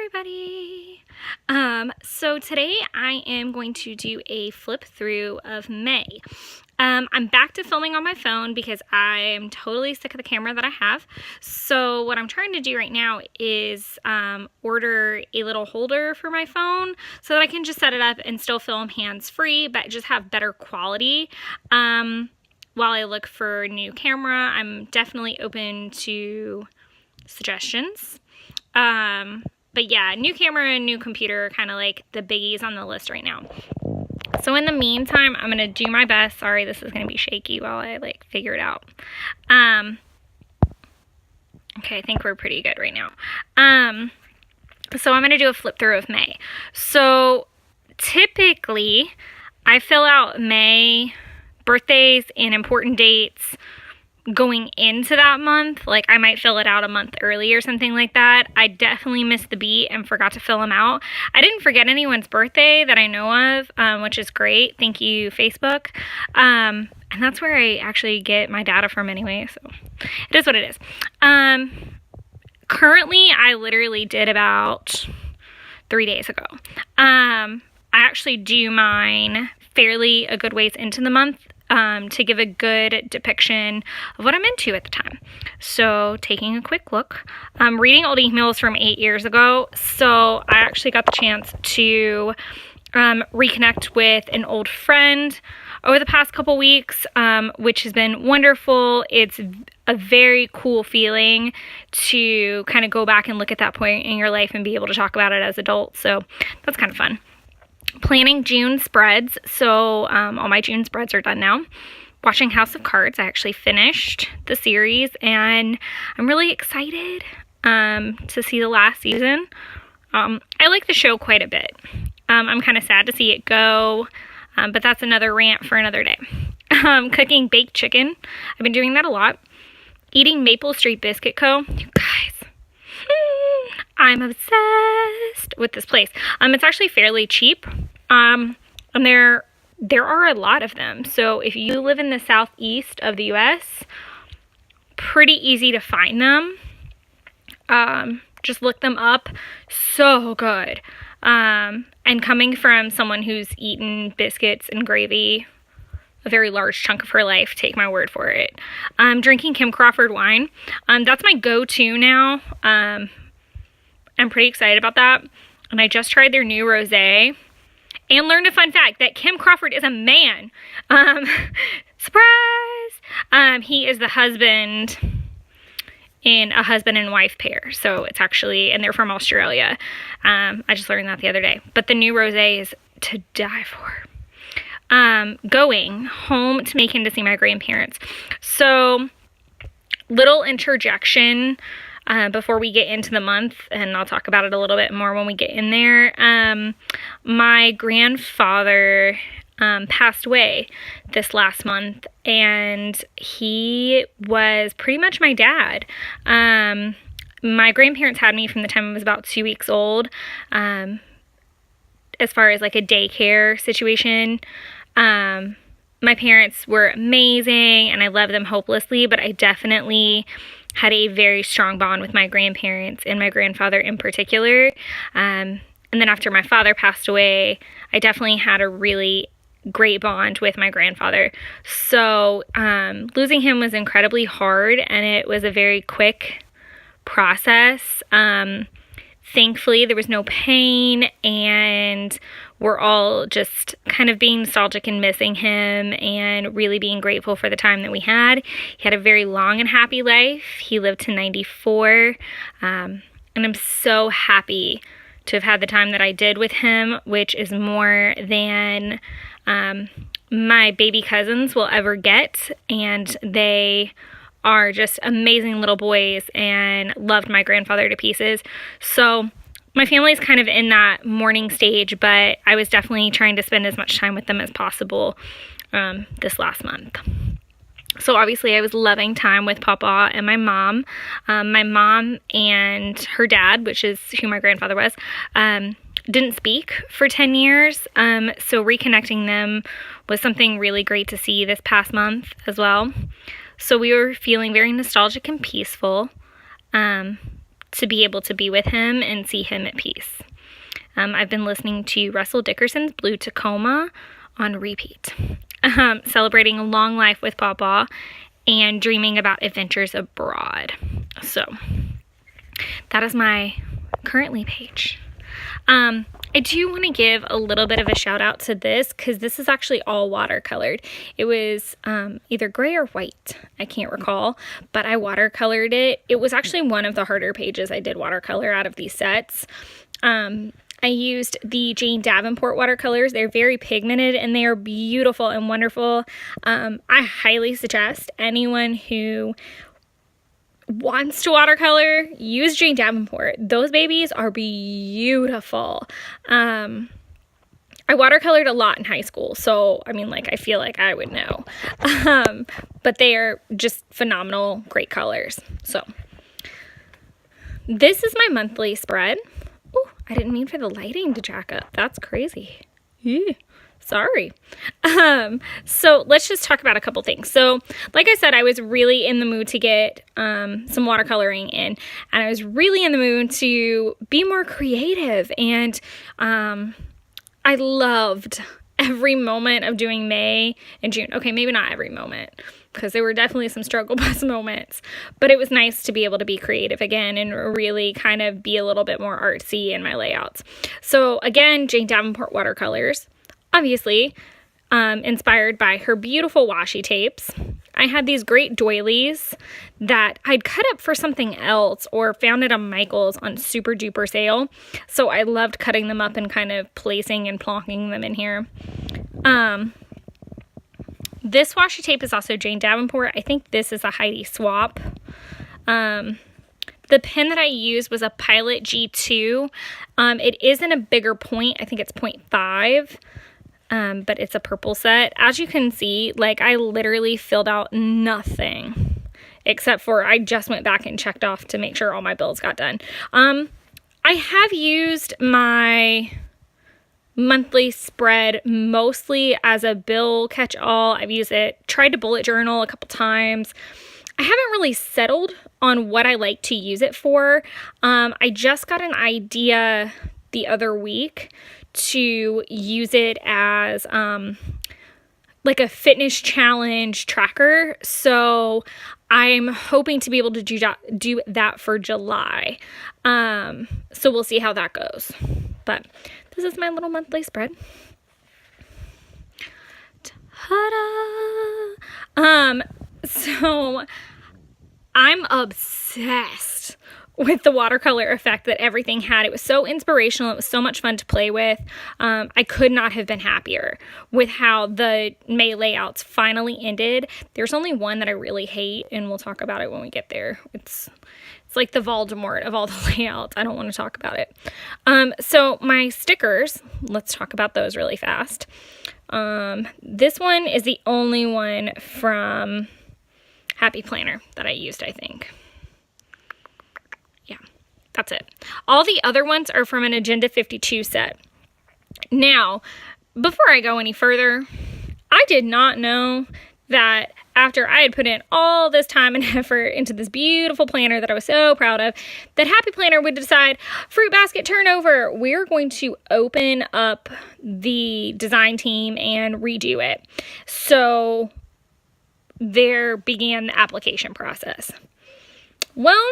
everybody. So today I am going to do a flip through of May. I'm back to filming on my phone because I am totally sick of the camera that I have. So what I'm trying to do right now is order a little holder for my phone so that I can just set it up and still film hands-free, but just have better quality. While I look for a new camera, I'm definitely open to suggestions. But yeah, new camera and new computer are kind of like the biggies on the list right now. So in the meantime, I'm going to do my best. Sorry, this is going to be shaky while I figure it out. Okay, I think we're pretty good right now. So I'm going to do a flip through of May. So typically I fill out May birthdays and important dates going into that month. Like I might fill it out a month early or something like that. I definitely missed the beat and forgot to fill them out. I didn't forget anyone's birthday that I know of, which is great. Thank you, Facebook. And that's where I actually get my data from anyway, so it is what it is. Currently, I literally did about 3 days ago. I actually do mine fairly a good ways into the month, to give a good depiction of what I'm into at the time. So taking a quick look, I'm reading old emails from 8 years ago. So I actually got the chance to reconnect with an old friend over the past couple weeks, which has been wonderful. It's a very cool feeling to kind of go back and look at that point in your life and be able to talk about it as adults. So that's kind of fun. Planning June spreads, so all my June spreads are done now. Watching House of Cards, I actually finished the series, and I'm really excited to see the last season. I like the show quite a bit. I'm kind of sad to see it go, but that's another rant for another day. Cooking baked chicken, I've been doing that a lot. Eating Maple Street Biscuit Co. You guys, I'm obsessed with this place. It's actually fairly cheap. And there are a lot of them. So if you live in the southeast of the US, pretty easy to find them. Just look them up. So good. And coming from someone who's eaten biscuits and gravy a very large chunk of her life, take my word for it. Drinking Kim Crawford wine. That's my go-to now. I'm pretty excited about that. And I just tried their new rosé and learned a fun fact that Kim Crawford is a man. Surprise! He is the husband in a husband and wife pair. So it's actually, and they're from Australia. I just learned that the other day. But the new rosé is to die for. Going home to Macon to see my grandparents. So little interjection before we get into the month, and I'll talk about it a little bit more when we get in there. My grandfather passed away this last month, and he was pretty much my dad. My grandparents had me from the time I was about 2 weeks old, as far as like a daycare situation. My parents were amazing, and I love them hopelessly, but I definitely had a very strong bond with my grandparents and my grandfather in particular. And then after my father passed away, I definitely had a really great bond with my grandfather. So losing him was incredibly hard, and it was a very quick process. Thankfully, there was no pain, and we're all just kind of being nostalgic and missing him and really being grateful for the time that we had. He had a very long and happy life. He lived to 94, and I'm so happy to have had the time that I did with him, which is more than my baby cousins will ever get, and they are just amazing little boys and loved my grandfather to pieces. So my family's kind of in that mourning stage, but I was definitely trying to spend as much time with them as possible this last month. So obviously I was loving time with Papa and my mom. My mom and her dad, which is who my grandfather was, didn't speak for 10 years. So reconnecting them was something really great to see this past month as well. So we were feeling very nostalgic and peaceful. to be able to be with him and see him at peace. I've been listening to Russell Dickerson's Blue Tacoma on repeat, celebrating a long life with Papa and dreaming about adventures abroad. So that is my currently page. I do want to give a little bit of a shout out to this because this is actually all watercolored. It was either gray or white, I can't recall, but I watercolored it. It was actually one of the harder pages I did watercolor out of these sets. I used the Jane Davenport watercolors. They're very pigmented and they are beautiful and wonderful. I highly suggest anyone who wants to watercolor, use Jane Davenport. Those babies are beautiful. I watercolored a lot in high school, so I mean, like, I feel like I would know. But they are just phenomenal, great colors. So this is my monthly spread. Oh, I didn't mean for the lighting to jack up. That's crazy. Sorry. So let's just talk about a couple things. So like I said, I was really in the mood to get some watercoloring in, and I was really in the mood to be more creative, and I loved every moment of doing May and June. Okay, maybe not every moment, because there were definitely some struggle bus moments, but it was nice to be able to be creative again and really kind of be a little bit more artsy in my layouts. So again, Jane Davenport watercolors, obviously inspired by her beautiful washi tapes. I had these great doilies that I'd cut up for something else or found at a Michael's on super duper sale. So I loved cutting them up and kind of placing and plonking them in here. This washi tape is also Jane Davenport. I think this is a Heidi swap. The pen that I used was a Pilot G2. It is in a bigger point. I think it's 0.5. But it's a purple set. As you can see, like, I literally filled out nothing except for I just went back and checked off to make sure all my bills got done. I have used my monthly spread mostly as a bill catch-all. I've used it, tried to bullet journal a couple times. I haven't really settled on what I like to use it for. I just got an idea the other week to use it as like a fitness challenge tracker. So I'm hoping to be able to do that for July. So we'll see how that goes. But this is my little monthly spread. Ta-da! So I'm obsessed with the watercolor effect that everything had. It was so inspirational. It was so much fun to play with. I could not have been happier with how the May layouts finally ended. There's only one that I really hate, and we'll talk about it when we get there. It's like the Voldemort of all the layouts. I don't want to talk about it. So my stickers, let's talk about those really fast. This one is the only one from Happy Planner that I used, I think. Yeah, that's it. All the other ones are from an Agenda 52 set. Now, before I go any further, I did not know that after I had put in all this time and effort into this beautiful planner that I was so proud of, that Happy Planner would decide, fruit basket turnover, we're going to open up the design team and redo it. So there began the application process. Well,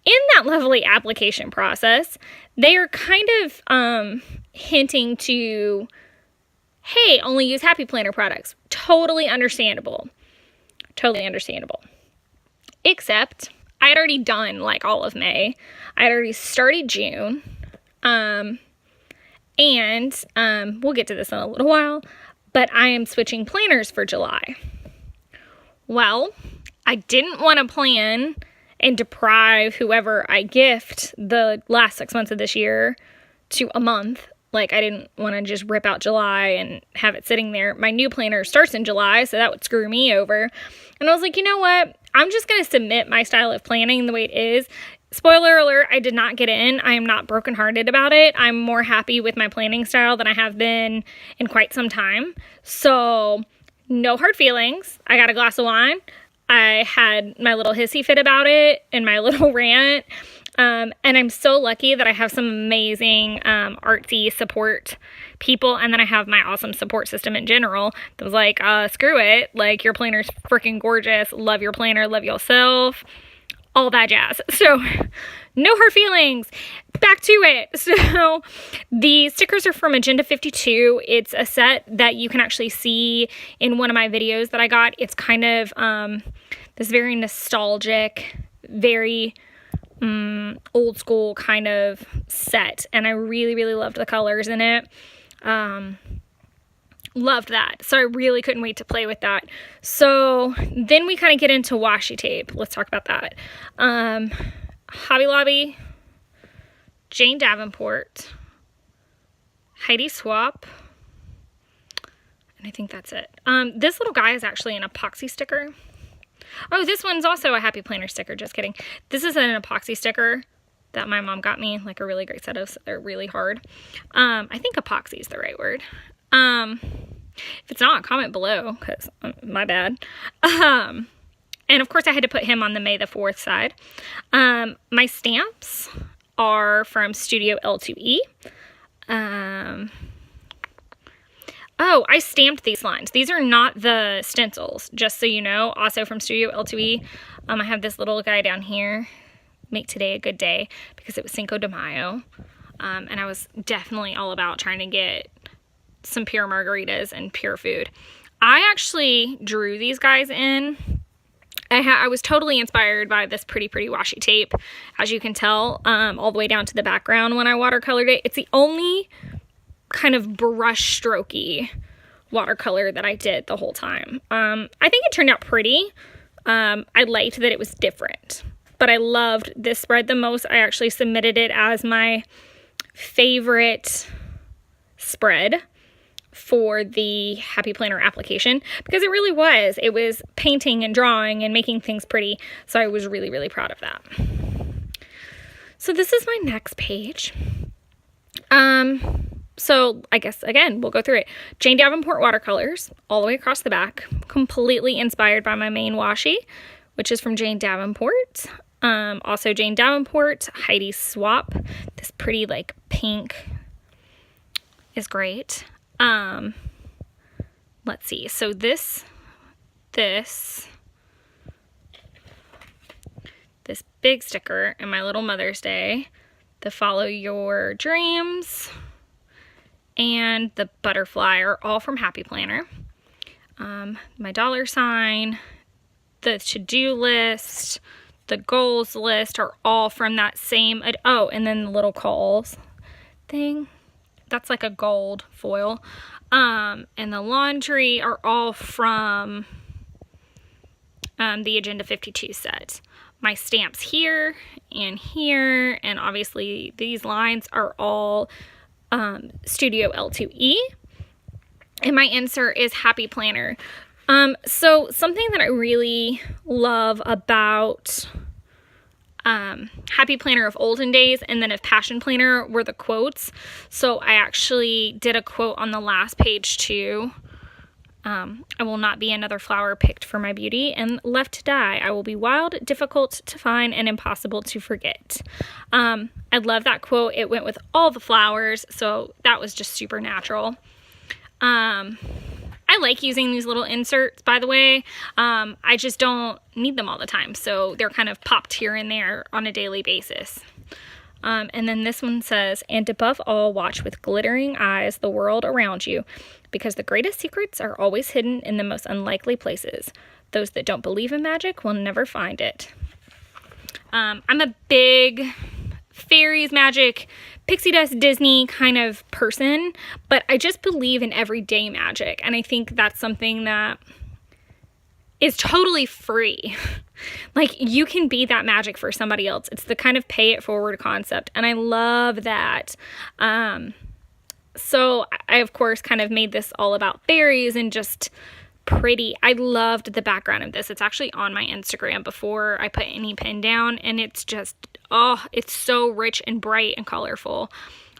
in that lovely application process, they are kind of hinting to, hey, only use Happy Planner products. Totally understandable. Totally understandable. Except I had already done like all of May. I had already started June. And we'll get to this in a little while, but I am switching planners for July. Well, I didn't want to plan and deprive whoever I gift the last 6 months of this year to a month. Like, I didn't want to just rip out July and have it sitting there. My new planner starts in July, so that would screw me over. And I was like, you know what? I'm just going to submit my style of planning the way it is. Spoiler alert, I did not get in. I am not brokenhearted about it. I'm more happy with my planning style than I have been in quite some time. So, no hard feelings. I got a glass of wine. I had my little hissy fit about it and my little rant. And I'm so lucky that I have some amazing artsy support people, and then I have my awesome support system in general that was like, screw it, like, your planner's freaking gorgeous, love your planner, love yourself, all that jazz. So no hard feelings. Back to it. So the stickers are from Agenda 52. It's a set that you can actually see in one of my videos that I got. It's kind of this very nostalgic, very old school kind of set, and I really, really loved the colors in it. Loved that. So I really couldn't wait to play with that. So then we kind of get into washi tape. Let's talk about that. Hobby Lobby, Jane Davenport, Heidi Swap, and I think that's it. This little guy is actually an epoxy sticker. Oh, this one's also a Happy Planner sticker. Just kidding. This is an epoxy sticker that my mom got me, like a really great set of. They're really hard. I think epoxy is the right word. If it's not, comment below, because my bad. And of course I had to put him on the May the 4th side. My stamps are from Studio L2E. Oh, I stamped these lines. These are not the stencils, just so you know. Also from Studio L2E. I have this little guy down here, Make Today a Good Day, because it was Cinco de Mayo. And I was definitely all about trying to get some pure margaritas and pure food. I actually drew these guys in. I was totally inspired by this pretty washi tape, as you can tell, all the way down to the background when I watercolored it. It's the only kind of brush strokey watercolor that I did the whole time. I think it turned out pretty. I liked that it was different, but I loved this spread the most. I actually submitted it as my favorite spread for the Happy Planner application, because it really was. It was painting and drawing and making things pretty, so I was really proud of that. So this is my next page. So I guess, again, we'll go through it. Jane Davenport watercolors all the way across the back, completely inspired by my main washi, which is from Jane Davenport. Also Jane Davenport, Heidi Swap. This pretty like pink is great. Let's see. So this big sticker in my little Mother's Day, the Follow Your Dreams, and the butterfly are all from Happy Planner. My dollar sign, the to-do list, the goals list are all from that same, oh, and then the little calls thing. That's like a gold foil. And the laundry are all from the Agenda 52 set. My stamps here, and obviously these lines are all Studio L2E. And my insert is Happy Planner. So something that I really love about Happy Planner of olden days and then of Passion Planner were the quotes. So I actually did a quote on the last page too. I will not be another flower picked for my beauty and left to die. I will be wild, difficult to find, and impossible to forget. I love that quote. It went with all the flowers, so that was just super natural. I like using these little inserts, by the way. I just don't need them all the time, so they're kind of popped here and there on a daily basis. And then this one says, and above all, watch with glittering eyes the world around you, because the greatest secrets are always hidden in the most unlikely places. Those that don't believe in magic will never find it. I'm a big fairies, magic, pixie dust, Disney kind of person, but I just believe in everyday magic, and I think that's something that is totally free. Like, you can be that magic for somebody else. It's the kind of pay it forward concept, and I love that. So I, of course, kind of made this all about fairies and just pretty. I loved the background of this. It's actually on my Instagram before I put any pin down, and it's just, oh, it's so rich and bright and colorful.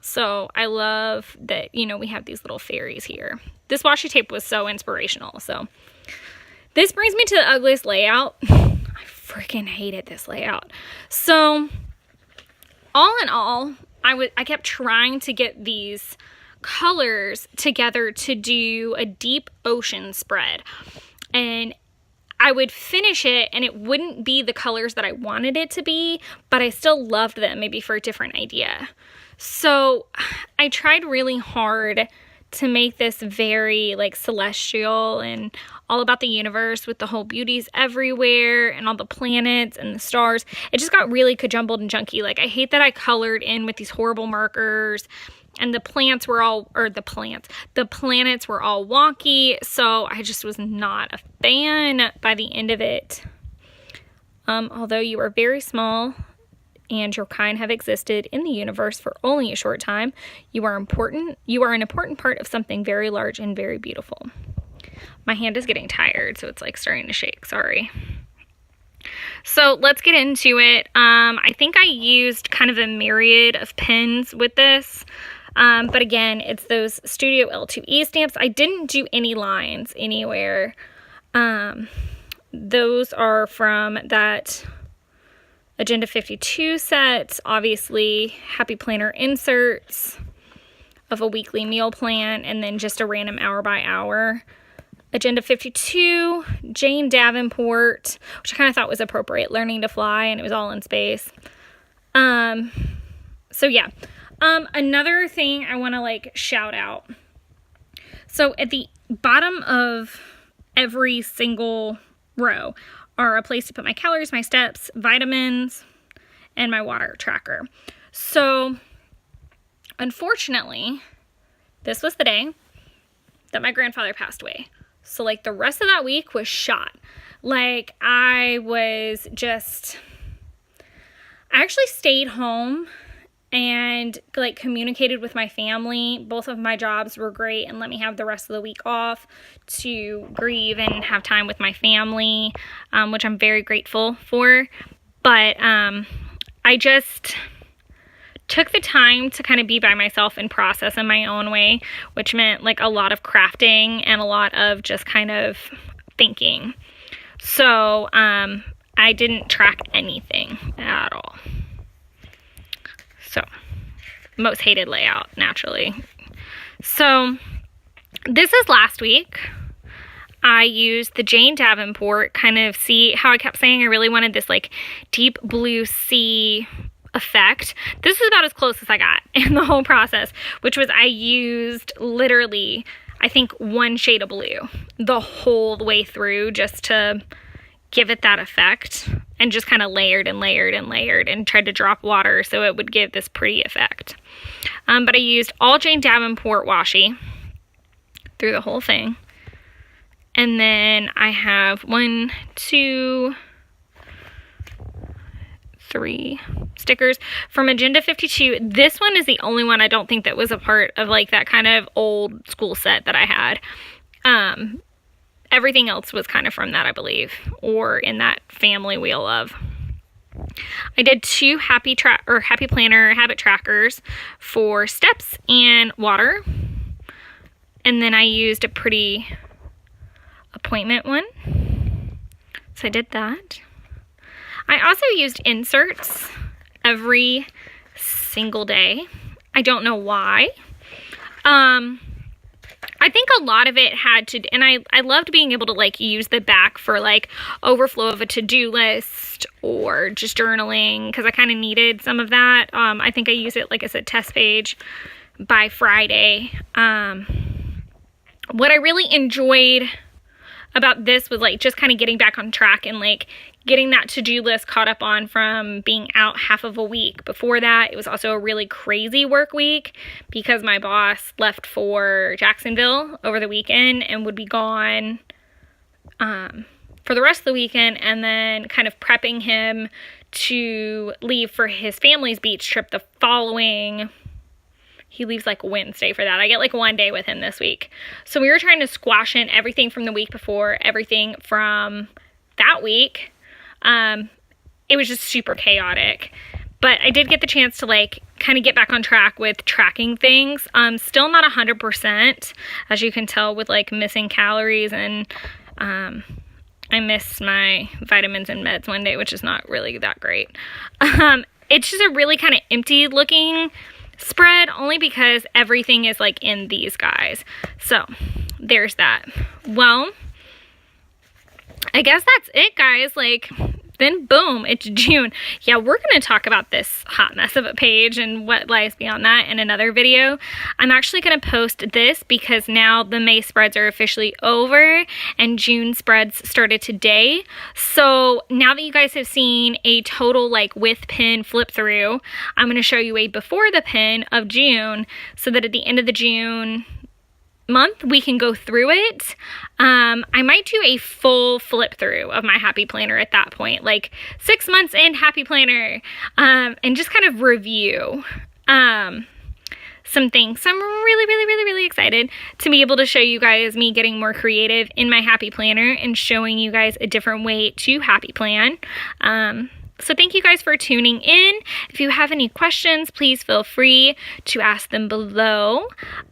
So I love that, you know, we have these little fairies here. This washi tape was so inspirational. So this brings me to the ugliest layout. I freaking hated this layout. So all in all, I kept trying to get these colors together to do a deep ocean spread, and I would finish it and it wouldn't be the colors that I wanted it to be, but I still loved them, maybe for a different idea. So I tried really hard to make this very like celestial and all about the universe, with the whole beauties everywhere and all the planets and the stars. It just got really jumbled and junky. Like, I hate that I colored in with these horrible markers, and the planets were all wonky, so I just was not a fan by the end of it. Although you are very small and your kind have existed in the universe for only a short time, you are important. You are an important part of something very large and very beautiful. My hand is getting tired, so it's like starting to shake. Sorry. So let's get into it. I think I used kind of a myriad of pens with this. But again, it's those Studio L2E stamps. I didn't do any lines anywhere. Those are from that Agenda 52 set. Obviously, Happy Planner inserts of a weekly meal plan, and then just a random hour by hour. Agenda 52, Jane Davenport, which I kind of thought was appropriate, Learning to Fly, and it was all in space. So yeah. Another thing I want to like shout out. So at the bottom of every single row are a place to put my calories, my steps, vitamins, and my water tracker. So unfortunately, this was the day that my grandfather passed away. So like the rest of that week was shot. Like I actually stayed home and like communicated with my family. Both of my jobs were great and let me have the rest of the week off to grieve and have time with my family, which I'm very grateful for. But I just took the time to kind of be by myself and process in my own way, which meant like a lot of crafting and a lot of just kind of thinking. So I didn't track anything at all. So, most hated layout, naturally. So, this is last week. I used the Jane Davenport, kind of see how I kept saying I really wanted this like deep blue sea effect. This was about as close as I got in the whole process, which was I used literally, I think, one shade of blue the whole way through just to give it that effect, and just kind of layered and layered and layered and tried to drop water so it would give this pretty effect. But I used all Jane Davenport washi through the whole thing. And then I have 1, 2, 3 stickers from Agenda 52. This one is the only one I don't think that was a part of like that kind of old school set that I had. Everything else was kind of from that, I believe, or in that family wheel of. I did 2 Happy Planner habit trackers for steps and water. And then I used a pretty appointment one. So I did that. I also used inserts every single day. I don't know why. I think a lot of it had to, and I loved being able to like use the back for like overflow of a to-do list or just journaling, because I kind of needed some of that. I think I used it, like I said, test page by Friday. What I really enjoyed about this was like just kind of getting back on track and like getting that to-do list caught up on from being out half of a week. Before that, it was also a really crazy work week because my boss left for Jacksonville over the weekend and would be gone for the rest of the weekend, and then kind of prepping him to leave for his family's beach trip the following. He leaves like Wednesday for that. I get like 1 day with him this week. So we were trying to squash in everything from the week before, everything from that week. It was just super chaotic, but I did get the chance to like kind of get back on track with tracking things. Still not 100%, as you can tell with like missing calories, and I missed my vitamins and meds one day, which is not really that great. it's just a really kind of empty looking spread, only because everything is like in these guys. So there's that. Well, I guess that's it, guys. Like, then boom, it's June. Yeah, we're going to talk about this hot mess of a page and what lies beyond that in another video. I'm actually going to post this because now the May spreads are officially over and June spreads started today. So now that you guys have seen a total like with pin flip through, I'm going to show you a before the pin of June so that at the end of the June month we can go through it. I might do a full flip through of my happy planner at that point, like 6 months in happy planner, and just kind of review some things. So I'm really excited to be able to show you guys me getting more creative in my happy planner and showing you guys a different way to happy plan. So thank you guys for tuning in. If you have any questions, please feel free to ask them below.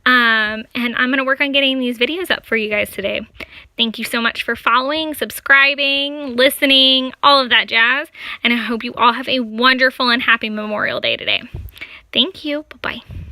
And I'm going to work on getting these videos up for you guys today. Thank you so much for following, subscribing, listening, all of that jazz. And I hope you all have a wonderful and happy Memorial Day today. Thank you. Bye-bye.